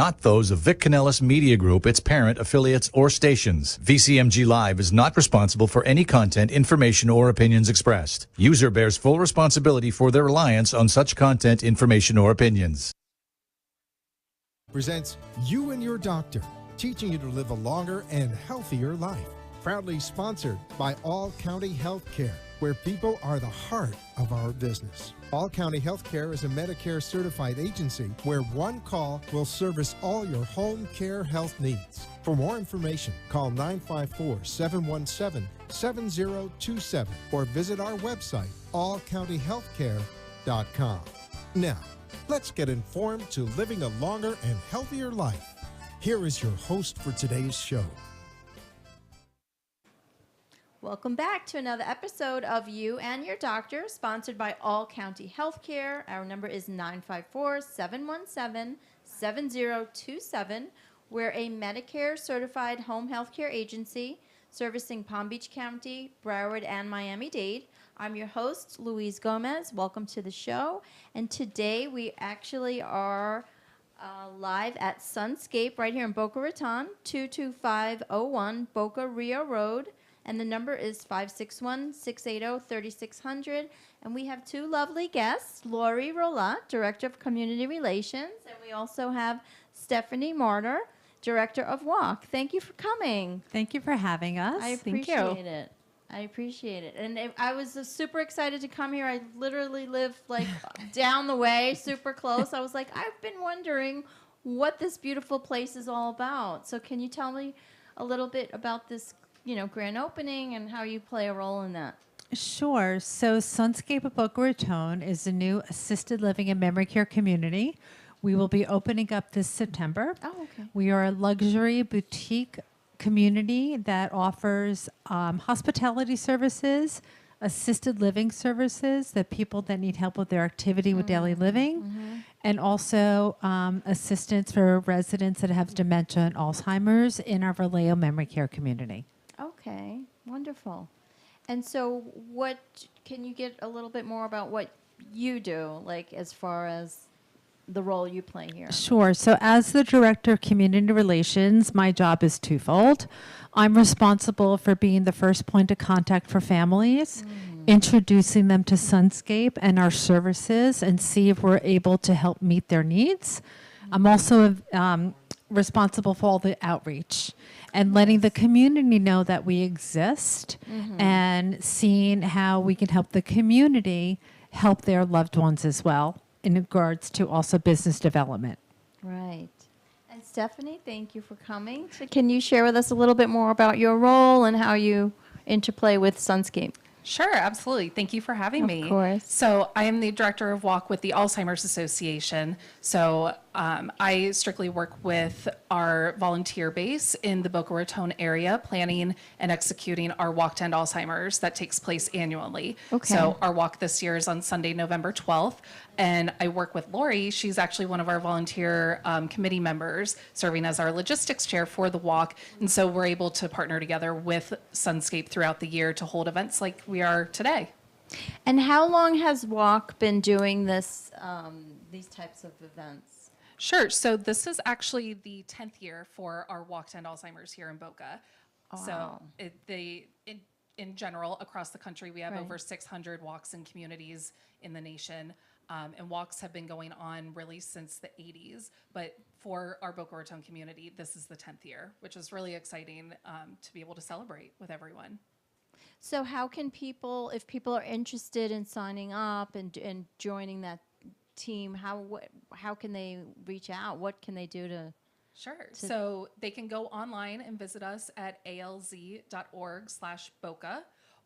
not those of Vic Canellis Media Group, its parent, affiliates, or stations. VCMG Live is not responsible for any content, information, or opinions expressed. User bears full responsibility for their reliance on such content, information, or opinions. Presents You and Your Doctor, teaching you to live a longer and healthier life. Proudly sponsored by All County Healthcare, where people are the heart of our business. All County Healthcare is a Medicare certified agency where one call will service all your home care health needs. For more information, call 954-717-7027 or visit our website, allcountyhealthcare.com. Now, let's get informed to living a longer and healthier life. Here is your host for today's show. Welcome back to another episode of You and Your Doctor, sponsored by All County Healthcare. Our number is 954-717-7027. We're a Medicare certified home healthcare agency servicing Palm Beach County, Broward, and Miami-Dade. I'm your host, Louise Gomez. Welcome to the show. And today we actually are live at Sunscape right here in Boca Raton, 22501 Boca Rio Road. And the number is 561-680-3600. And we have two lovely guests, Lorie Rolat, Director of Community Relations, and we also have Stefanie Mardar, Director of WALK. Thank you for coming. Thank you for having us. I appreciate it. I appreciate it. And I was super excited to come here. I literally live like down the way, super close. I was like, I've been wondering what this beautiful place is all about. So can you tell me a little bit about this grand opening and how you play a role in that? Sure. So Sunscape of Boca Raton is a new assisted living and memory care community. We will be opening up this September. Oh, okay. We are a luxury boutique community that offers hospitality services, assisted living services, that people that need help with their activity with daily living, and also assistance for residents that have dementia and Alzheimer's in our Vallejo memory care community. Okay, wonderful. And so can you get a little bit more about what you do, like as far as the role you play here? Sure. So as the Director of Community Relations, my job is twofold. I'm responsible for being the first point of contact for families, introducing them to Sunscape and our services and see if we're able to help meet their needs. I'm also responsible for all the outreach and letting the community know that we exist and seeing how we can help the community help their loved ones as well in regards to also business development. Right. And Stefanie, thank you for coming. So can you share with us a little bit more about your role and how you interplay with Sunscape? Sure, absolutely. Thank you for having me. Of course. So I am the Director of WALK with the Alzheimer's Association. So I strictly work with our volunteer base in the Boca Raton area, planning and executing our Walk to End Alzheimer's that takes place annually. Okay. So our walk this year is on Sunday, November 12th. And I work with Lorie. She's actually one of our volunteer committee members, serving as our logistics chair for the walk. And so we're able to partner together with Sunscape throughout the year to hold events like we are today. And how long has WALK been doing this, these types of events? Sure. So this is actually the 10th year for our Walk to End Alzheimer's here in Boca. Wow. So in general, across the country, we have Right. over 600 walks in communities in the nation. And walks have been going on really since the 80s. But for our Boca Raton community, this is the 10th year, which is really exciting to be able to celebrate with everyone. So how can people, if people are interested in signing up and joining that team, how can they reach out? What can they do to? Sure. So they can go online and visit us at alz.org/Boca,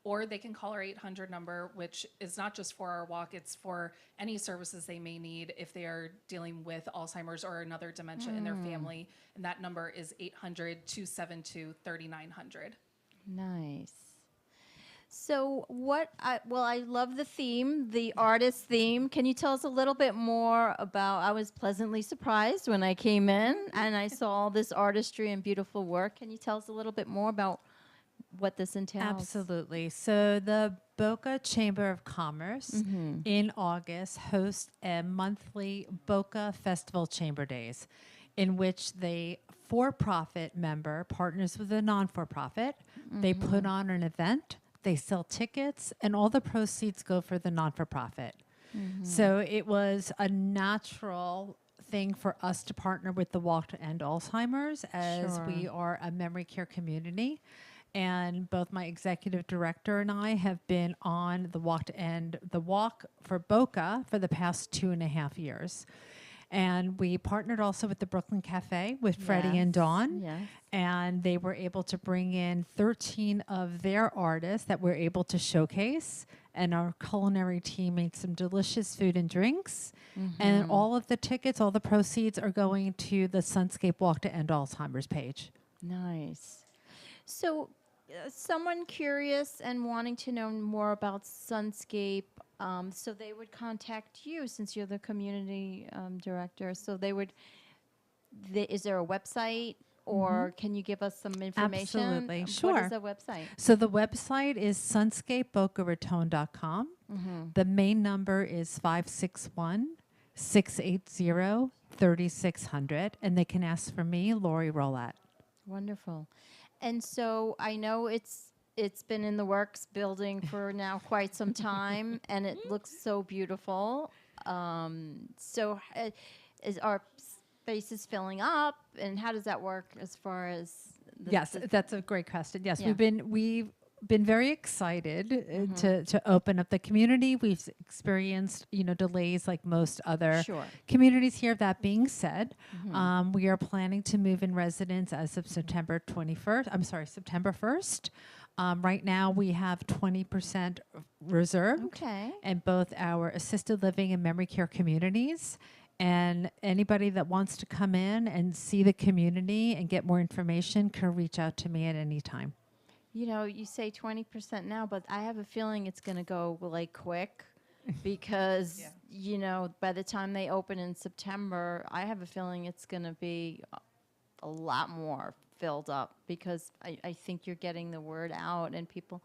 or they can call our 800 number, which is not just for our walk, it's for any services they may need if they are dealing with Alzheimer's or another dementia in their family. And that number is 800-272-3900. Nice. So I love the theme, the artist theme. Can you tell us a little bit more about, I was pleasantly surprised when I came in and I saw all this artistry and beautiful work. Can you tell us a little bit more about what this entails? Absolutely. So the Boca Chamber of Commerce in August hosts a monthly Boca Festival Chamber Days. in which the for-profit member partners with a non-for-profit. They put on an event, they sell tickets, and all the proceeds go for the non-for-profit. So it was a natural thing for us to partner with the Walk to End Alzheimer's, as Sure. we are a memory care community. And both my executive director and I have been on the walk for Boca for the past 2.5 years. And we partnered also with the Brooklyn Cafe with Freddie and Yes, Dawn. yes. And they were able to bring in 13 of their artists that we're able to showcase. And our culinary team made some delicious food and drinks. And all of the tickets, all the proceeds are going to the Sunscape Walk to End Alzheimer's page. Nice. So, someone curious and wanting to know more about Sunscape, so they would contact you since you're the community director. So they would. Is there a website, or can you give us some information? Absolutely. What Sure. is the website? So the website is sunscapebocaraton.com. The main number is 561-680-3600. And they can ask for me, Lorie Rolat. Wonderful. And so I know it's been in the works building for now quite some time, and it looks so beautiful. Is our spaces filling up, and how does that work as far as Yes, that's a great question. Yes, Yeah. we've been very excited to open up the community. We've experienced, delays like most other Sure. communities here. That being said, we are planning to move in residents as of September 1st. Right now, we have 20% reserved Okay. in both our assisted living and memory care communities. And anybody that wants to come in and see the community and get more information can reach out to me at any time. You say 20% now, but I have a feeling it's going to go like quick because, by the time they open in September, I have a feeling it's going to be a lot more filled up because I think you're getting the word out and people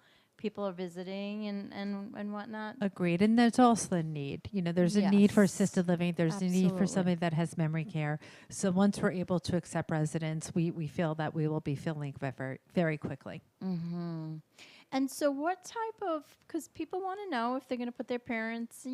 are visiting and whatnot. Agreed. And there's also a need. There's a need for Yes. assisted living. There's a need for Absolutely. somebody that has memory care. So once we're able to accept residents, we feel that we will be filling very, very quickly. And so what type of, because people want to know if they're going to put their parents,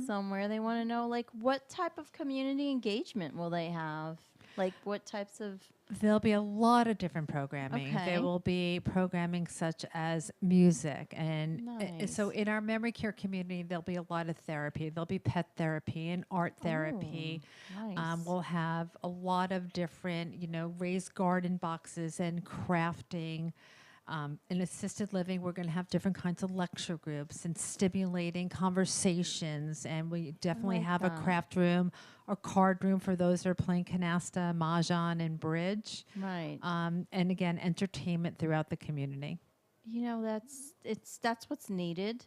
somewhere, they want to know, like, what type of community engagement will they have? Like, what types of... There'll be a lot of different programming. Okay. There will be programming such as music. And Nice. so in our memory care community, there'll be a lot of therapy. There'll be pet therapy and art therapy. nice. We'll have a lot of different, raised garden boxes and crafting. In assisted living, we're going to have different kinds of lecture groups and stimulating conversations. And we definitely like have that. a craft room or card room for those that are playing canasta, mahjong, and bridge. Right. And again, entertainment throughout the community. That's what's needed,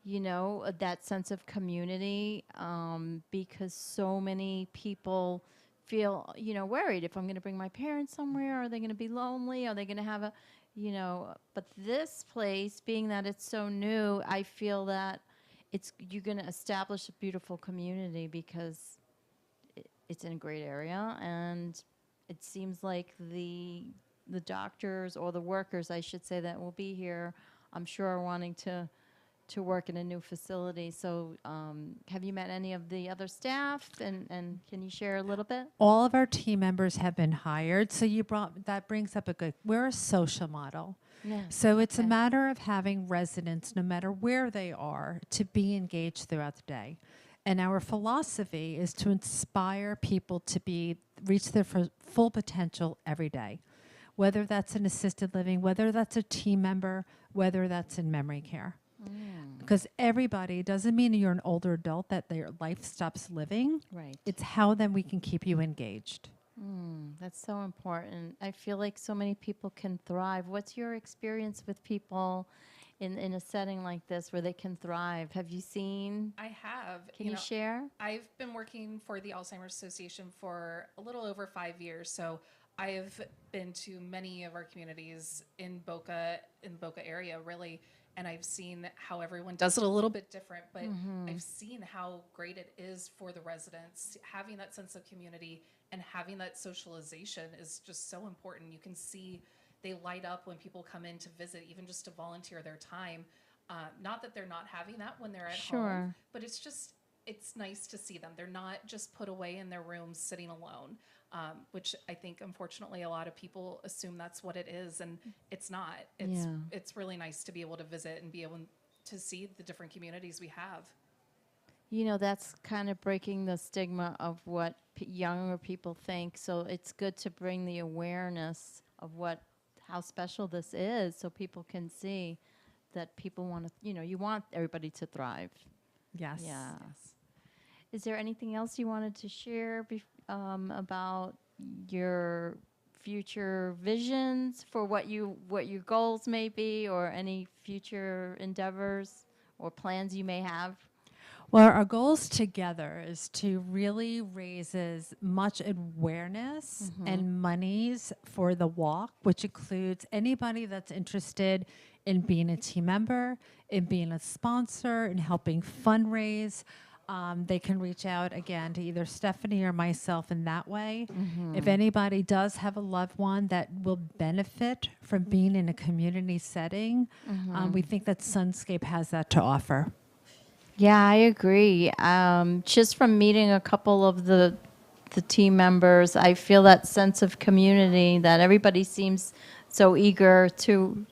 that sense of community, because so many people feel, worried if I'm going to bring my parents somewhere, are they going to be lonely? Are they going to have a, but this place, being that it's so new, I feel that you're going to establish a beautiful community because it's in a great area, and it seems like the doctors or the workers, I should say, that will be here, I'm sure are wanting to work in a new facility. So have you met any of the other staff, and can you share a little bit? All of our team members have been hired. So that brings up we're a social model. Yes. So it's a Okay. matter of having residents, no matter where they are, to be engaged throughout the day. And our philosophy is to inspire people to reach their full potential every day, whether that's in assisted living, whether that's a team member, whether that's in memory care. Because everybody, doesn't mean you're an older adult that their life stops living. Right. It's how then we can keep you engaged. That's so important. I feel like so many people can thrive. What's your experience with people in a setting like this where they can thrive? Have you seen? I have. Can you share? I've been working for the Alzheimer's Association for a little over 5 years. So I've been to many of our communities in Boca area, really. And I've seen how everyone does it a little bit different, but I've seen how great it is for the residents having that sense of community and having that socialization is just so important. You can see they light up when people come in to visit, even just to volunteer their time. Not that they're not having that when they're at home, but it's nice to see them. They're not just put away in their rooms sitting alone, which I think, unfortunately, a lot of people assume that's what it is, and it's not. It's really nice to be able to visit and be able to see the different communities we have. You know, that's kind of breaking the stigma of what younger people think. So it's good to bring the awareness of how special this is, so people can see that people want to, you want everybody to thrive. Yes. Yeah. Is there anything else you wanted to share about your future visions for what your goals may be, or any future endeavors or plans you may have? Well, our goals together is to really raise as much awareness and monies for the walk, which includes anybody that's interested in being a team member, in being a sponsor, in helping fundraise. They can reach out again to either Stefanie or myself in that way. If anybody does have a loved one that will benefit from being in a community setting, we think that Sunscape has that to offer. Yeah, I agree. Just from meeting a couple of the team members, I feel that sense of community, that everybody seems so eager to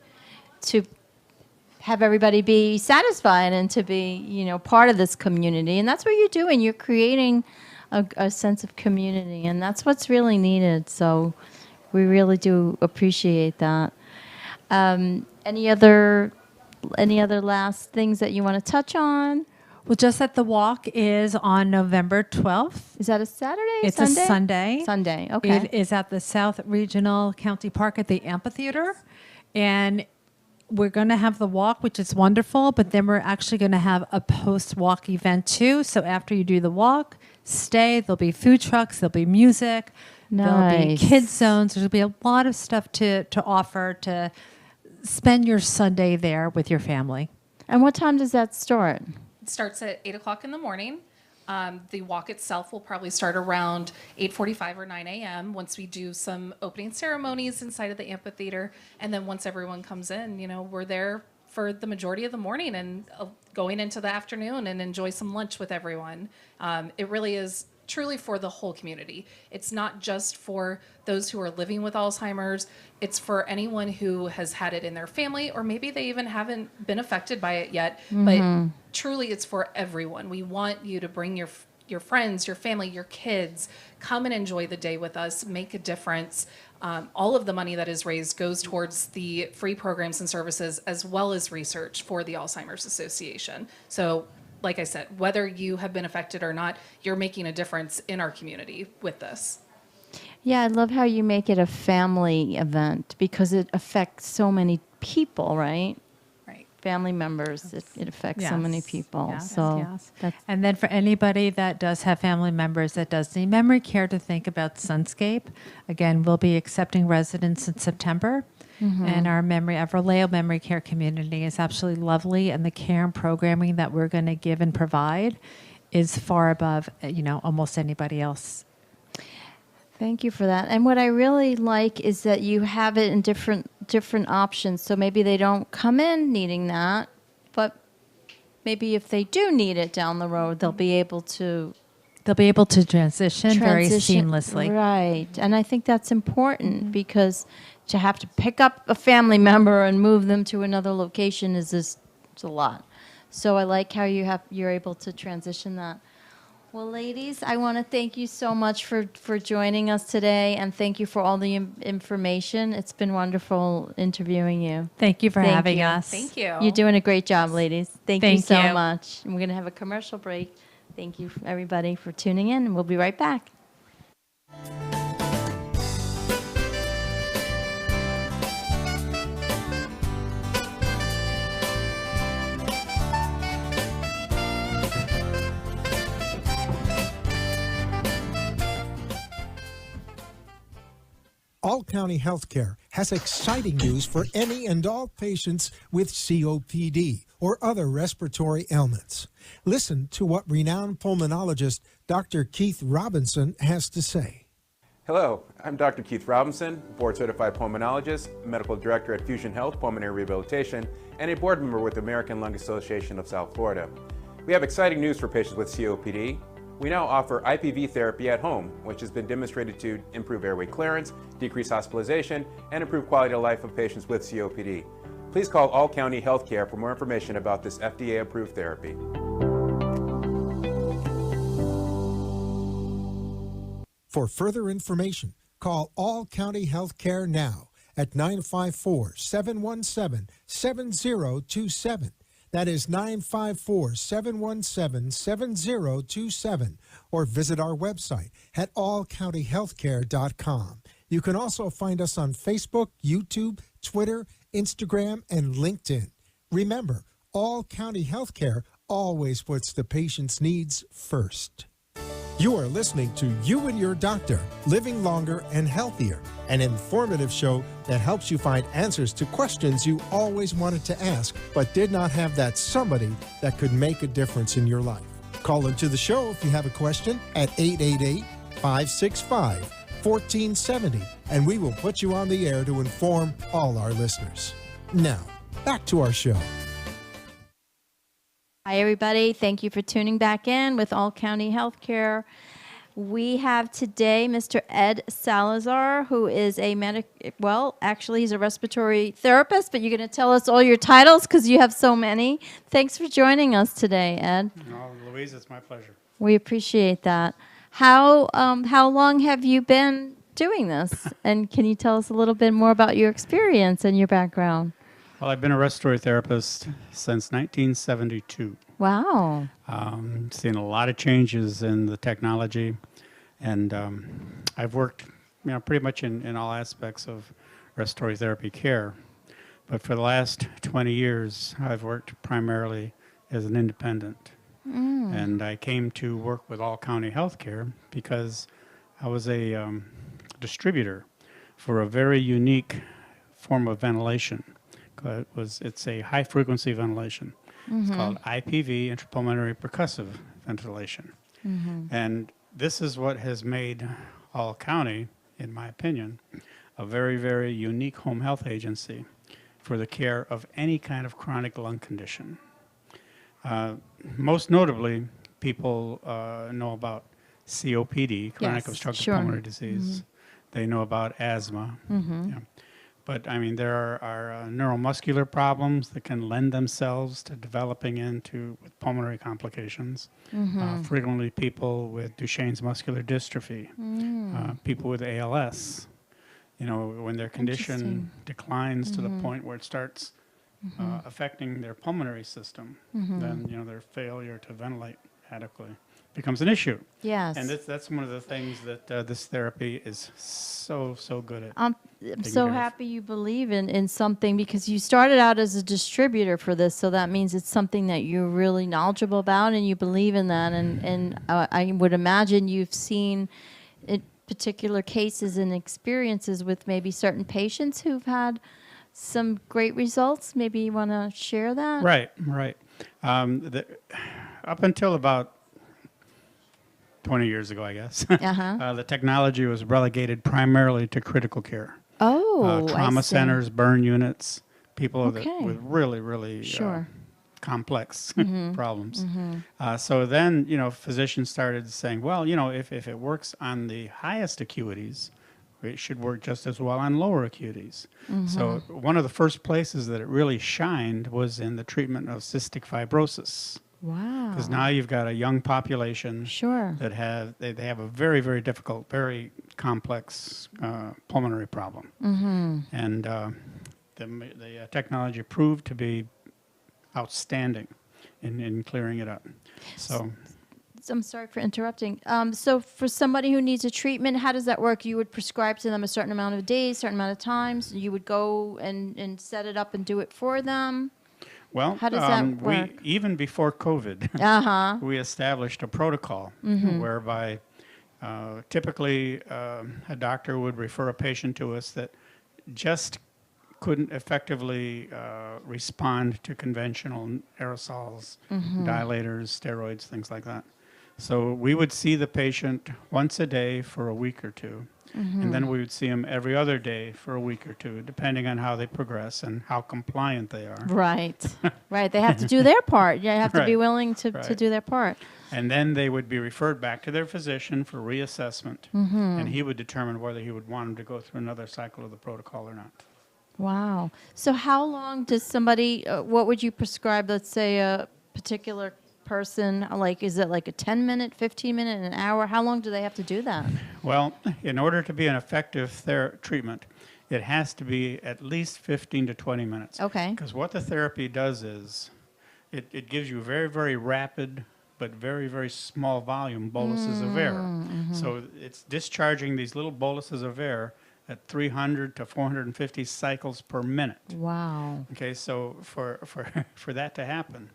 have everybody be satisfied and to be, part of this community. And that's what you're doing. You're creating a sense of community, and that's what's really needed. So we really do appreciate that. Any other last things that you want to touch on? Well, just that the walk is on November 12th. Is that a Saturday? It's Sunday? a Sunday. Sunday, okay. It is at the South Regional County Park at the amphitheater. And we're going to have the walk, which is wonderful, but then we're actually going to have a post-walk event too. So after you do the walk, stay. There'll be food trucks. There'll be music. There'll be kids zones. There'll be a lot of stuff to offer to spend your Sunday there with your family. And what time does that start? It starts at 8 o'clock in the morning. The walk itself will probably start around 8:45 or 9 a.m. once we do some opening ceremonies inside of the amphitheater. And then once everyone comes in, we're there for the majority of the morning and going into the afternoon and enjoy some lunch with everyone. It really is truly for the whole community. It's not just for those who are living with Alzheimer's. It's for anyone who has had it in their family, or maybe they even haven't been affected by it yet. But truly, it's for everyone. We want you to bring your friends, your family, your kids, come and enjoy the day with us, make a difference. All of the money that is raised goes towards the free programs and services, as well as research for the Alzheimer's Association. So, like I said, whether you have been affected or not, you're making a difference in our community with this. Yeah, I love how you make it a family event, because it affects so many people, right? Right. Family members, it affects so many people. Yes. So And then for anybody that does have family members that does need memory care, to think about Sunscape. Again, we'll be accepting residents in September. And our Vallejo memory care community is absolutely lovely, and the care and programming that we're going to give and provide is far above, almost anybody else. Thank you for that. And what I really like is that you have it in different options. So maybe they don't come in needing that, but maybe if they do need it down the road, they'll be able to transition very seamlessly. Right. And I think that's important, because to have to pick up a family member and move them to another location is it's a lot. So I like how you're able to transition that. Well, ladies, I want to thank you so much for joining us today, and thank you for all the information. It's been wonderful interviewing you. Thank you for having us. Thank you. You're doing a great job, ladies. Thank you so you. much. And we're going to have a commercial break. Thank you, everybody, for tuning in, and we'll be right back. All County Healthcare has exciting news for any and all patients with COPD or other respiratory ailments. Listen to what renowned pulmonologist Dr. Keith Robinson has to say. Hello, I'm Dr. Keith Robinson, board-certified pulmonologist, medical director at Fusion Health Pulmonary Rehabilitation, and a board member with the American Lung Association of South Florida. We have exciting news for patients with COPD. We now offer IPV therapy at home, which has been demonstrated to improve airway clearance, decrease hospitalization, and improve quality of life of patients with COPD. Please call All County Healthcare for more information about this FDA-approved therapy. For further information, call All County Healthcare now at 954-717-7027. That is 954-717-7027. Or visit our website at allcountyhealthcare.com. You can also find us on Facebook, YouTube, Twitter, Instagram, and LinkedIn. Remember, All County Healthcare always puts the patient's needs first. You are listening to You and Your Doctor, Living Longer and Healthier, an informative show that helps you find answers to questions you always wanted to ask, but did not have that somebody that could make a difference in your life. Call into the show if you have a question at 888-565-1470, and we will put you on the air to inform all our listeners. Now, back to our show. Hi, everybody. Thank you for tuning back in with All County Healthcare. We have today Mr. Ed Salazar, who is a he's a respiratory therapist, but you're going to tell us all your titles because you have so many. Thanks for joining us today, Ed. No, Louise, it's my pleasure. We appreciate that. How long have you been doing this? And can you tell us a little bit more about your experience and your background? Well, I've been a respiratory therapist since 1972. Wow. Seen a lot of changes in the technology, and I've worked, pretty much in all aspects of respiratory therapy care. But for the last 20 years, I've worked primarily as an independent. And I came to work with All County Healthcare because I was a distributor for a very unique form of ventilation. It's a high-frequency ventilation. It's called IPV, intrapulmonary percussive ventilation. And this is what has made All County, in my opinion, a very, very unique home health agency for the care of any kind of chronic lung condition. Most notably, people know about COPD, chronic obstructive pulmonary disease. They know about asthma. Yeah. But, there are neuromuscular problems that can lend themselves to developing into pulmonary complications. Frequently people with Duchenne's muscular dystrophy, people with ALS. When their condition declines to the point where it starts affecting their pulmonary system, then, their failure to ventilate adequately becomes an issue. Yes. And that's one of the things that this therapy is so good at. I'm so happy you believe in something, because you started out as a distributor for this, so that means it's something that you're really knowledgeable about and you believe in that. And I would imagine you've seen particular cases and experiences with maybe certain patients who've had some great results. Maybe you want to share that? Right. Up until about 20 years ago, I guess, the technology was relegated primarily to critical care. Trauma centers, burn units, people with really complex problems. So then, physicians started saying, well, if it works on the highest acuities, it should work just as well on lower acuities. So one of the first places that it really shined was in the treatment of cystic fibrosis. Wow. Because now you've got a young population that have a very, very difficult, very complex pulmonary problem. And the technology proved to be outstanding in clearing it up. So I'm sorry for interrupting. So for somebody who needs a treatment, how does that work? You would prescribe to them a certain amount of days, certain amount of times. You would go and set it up and do it for them? Well, how does that work? Even before COVID, we established a protocol whereby typically a doctor would refer a patient to us that just couldn't effectively respond to conventional aerosols, dilators, steroids, things like that. So we would see the patient once a day for a week or two And then we would see them every other day for a week or two, depending on how they progress and how compliant they are. Right. Right. They have to do their part. You have to be Right. willing to Right. do their part. And then they would be referred back to their physician for reassessment, and he would determine whether he would want them to go through another cycle of the protocol or not. Wow. So how long does somebody, what would you prescribe, let's say a particular person, like, is it like a 10-minute, 15-minute, an hour? How long do they have to do that? Well, in order to be an effective treatment, it has to be at least 15 to 20 minutes. Okay. Because what the therapy does is it gives you very, very rapid but very, very small volume boluses of air. So it's discharging these little boluses of air at 300 to 450 cycles per minute. Wow. Okay, so for that to happen,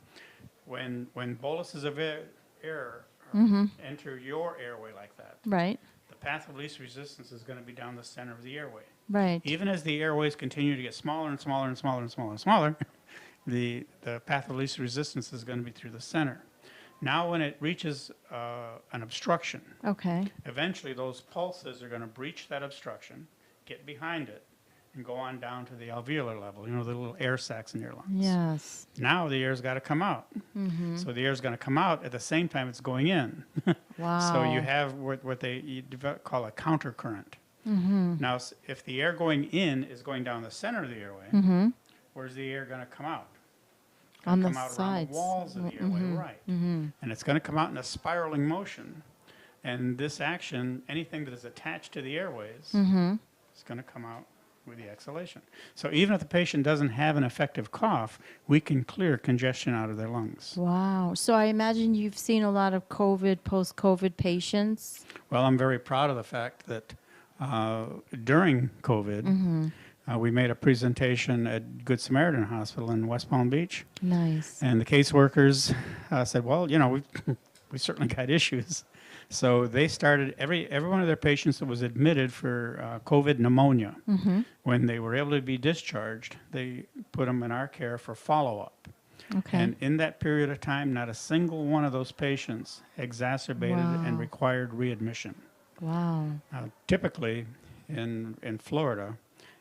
when boluses of air enter your airway like that, Right. the path of least resistance is going to be down the center of the airway. Right. Even as the airways continue to get smaller and smaller and smaller and smaller and smaller, the path of least resistance is going to be through the center. Now when it reaches an obstruction, Okay. eventually those pulses are going to breach that obstruction, get behind it, and go on down to the alveolar level, you know, the little air sacs in your lungs. Yes. Now the air's got to come out. So the air's going to come out at the same time it's going in. Wow. So you have what they call a countercurrent. Now, if the air going in is going down the center of the airway, where's the air going to come out? On the come out around sides. the walls of the airway, right. And it's going to come out in a spiraling motion. And this action, anything that is attached to the airways, is going to come out with the exhalation. So even if the patient doesn't have an effective cough, we can clear congestion out of their lungs. Wow. So I imagine you've seen a lot of COVID, post-COVID patients. Well, I'm very proud of the fact that during COVID, we made a presentation at Good Samaritan Hospital in West Palm Beach. Nice. And the caseworkers said, well, you know, we certainly got issues. So they started, every one of their patients that was admitted for COVID pneumonia, when they were able to be discharged, they put them in our care for follow-up. Okay. And in that period of time, not a single one of those patients exacerbated and required readmission. Wow. Now, typically in Florida,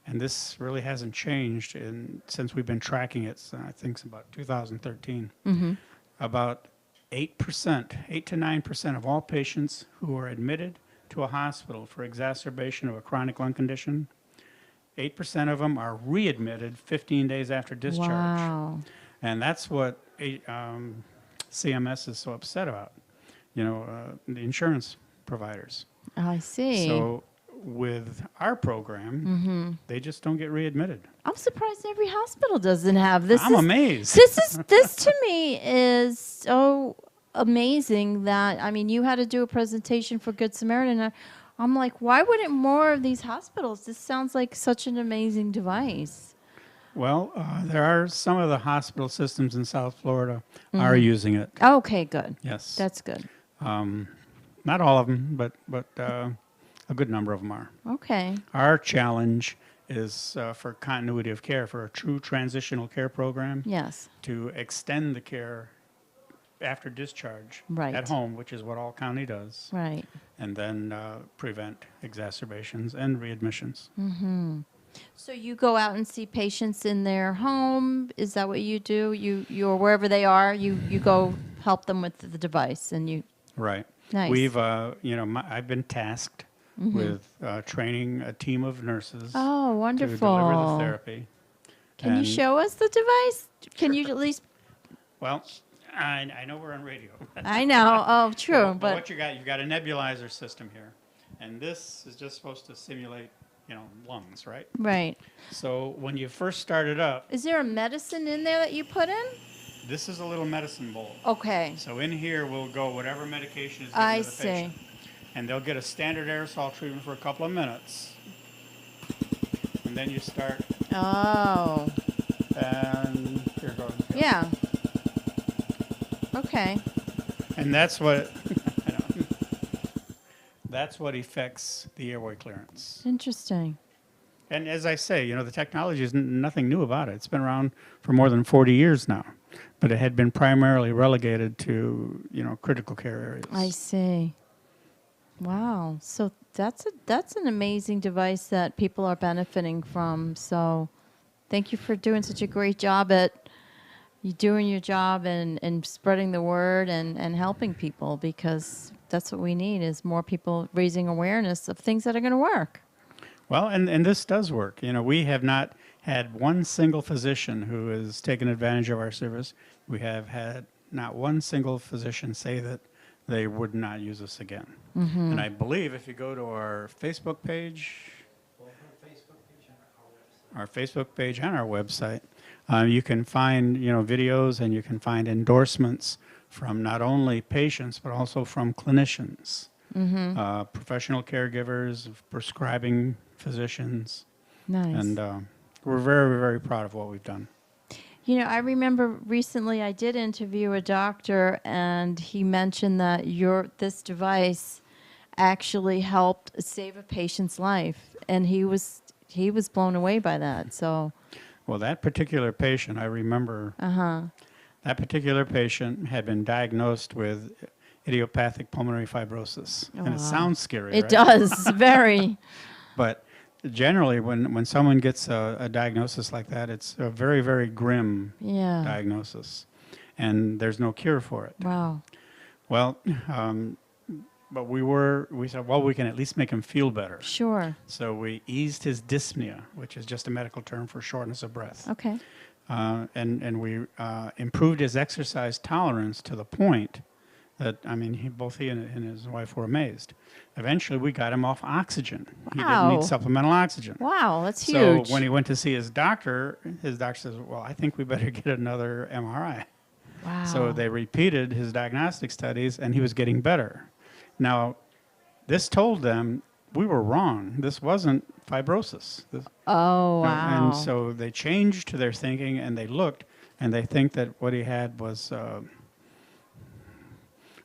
and this really hasn't changed since we've been tracking it, I think it's about 2013, about 8% to 9% of all patients who are admitted to a hospital for exacerbation of a chronic lung condition, 8% of them are readmitted 15 days after discharge. Wow. And that's what CMS is so upset about, you know, the insurance providers. I see. So with our program, they just don't get readmitted. I'm surprised every hospital doesn't have this. I'm amazed. This to me is so amazing that, I mean, you had to do a presentation for Good Samaritan. I'm like, why wouldn't more of these hospitals? This sounds like such an amazing device. Well, there are some of the hospital systems in South Florida are using it. Okay, good. Yes. That's good. Not all of them, but a good number of them are. Okay. Our challenge is for continuity of care, for a true transitional care program, Yes. to extend the care after discharge Right. at home, which is what all county does, Right. and then prevent exacerbations and readmissions. So you go out and see patients in their home. Is that what you do? You're wherever they are. You go help them with the device, and you. Right. Nice. We've, I've been tasked with training a team of nurses Oh, to wonderful. deliver the therapy. Can you And- show us the device? Can you at least? Well, I know we're on radio. I know. Oh, true. But what you've got a nebulizer system here, and this is just supposed to simulate, you know, lungs, right? Right. So when you first start it up, Is there a medicine in there that you put in? this is a little medicine bowl. Okay. So in here will go whatever medication is given I to the see. patient. And they'll get a standard aerosol treatment for a couple of minutes. And then you start, Oh. and here goes. Yeah. Okay. And that's what, I know, that's what affects the airway clearance. Interesting. And as I say, you know, the technology is nothing new about it. It's been around for more than 40 years now, but it had been primarily relegated to, you know, critical care areas. I see. Wow. So that's an amazing device that people are benefiting from. So thank you for doing such a great job at you doing your job and spreading the word and helping people, because that's what we need is more people raising awareness of things that are going to work. Well, and this does work. You know, we have not had one single physician who has taken advantage of our service. We have had not one single physician say that they would not use us again. And I believe if you go to our Facebook page, our Facebook page and our website, you can find, you know, videos, and you can find endorsements from not only patients but also from clinicians, professional caregivers, prescribing physicians. Nice. And we're very, very proud of what we've done. You know, I remember recently I did interview a doctor, and he mentioned that this device actually helped save a patient's life, and he was blown away by that. So, Well, that particular patient, I remember, that particular patient had been diagnosed with idiopathic pulmonary fibrosis. And it sounds scary, it right? does very. But generally, when someone gets a diagnosis like that, it's a very, very grim diagnosis, and there's no cure for it. Wow. Well, but we said, well, we can at least make him feel better. Sure. So we eased his dyspnea, which is just a medical term for shortness of breath. Okay. And we improved his exercise tolerance to the point that, I mean, both he and his wife were amazed. Eventually, we got him off oxygen. He didn't need supplemental oxygen. Wow, that's huge. So when he went to see his doctor says, well, I think we better get another MRI. Wow. So they repeated his diagnostic studies, and he was getting better. Now, this told them we were wrong. This wasn't fibrosis. Oh, wow. And so they changed their thinking, and they looked, and they think that what he had was a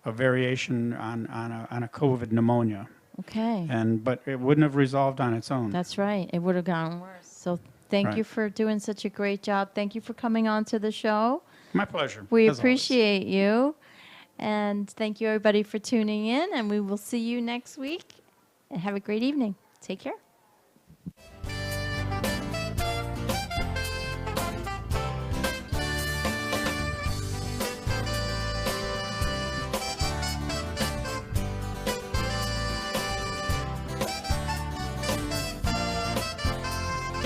variation on a COVID pneumonia. Okay. But it wouldn't have resolved on its own. That's right. It would have gone worse. So thank you for doing such a great job. Thank you for coming on to the show. My pleasure. We as always. appreciate you. And thank you, everybody, for tuning in. And we will see you next week. And have a great evening. Take care.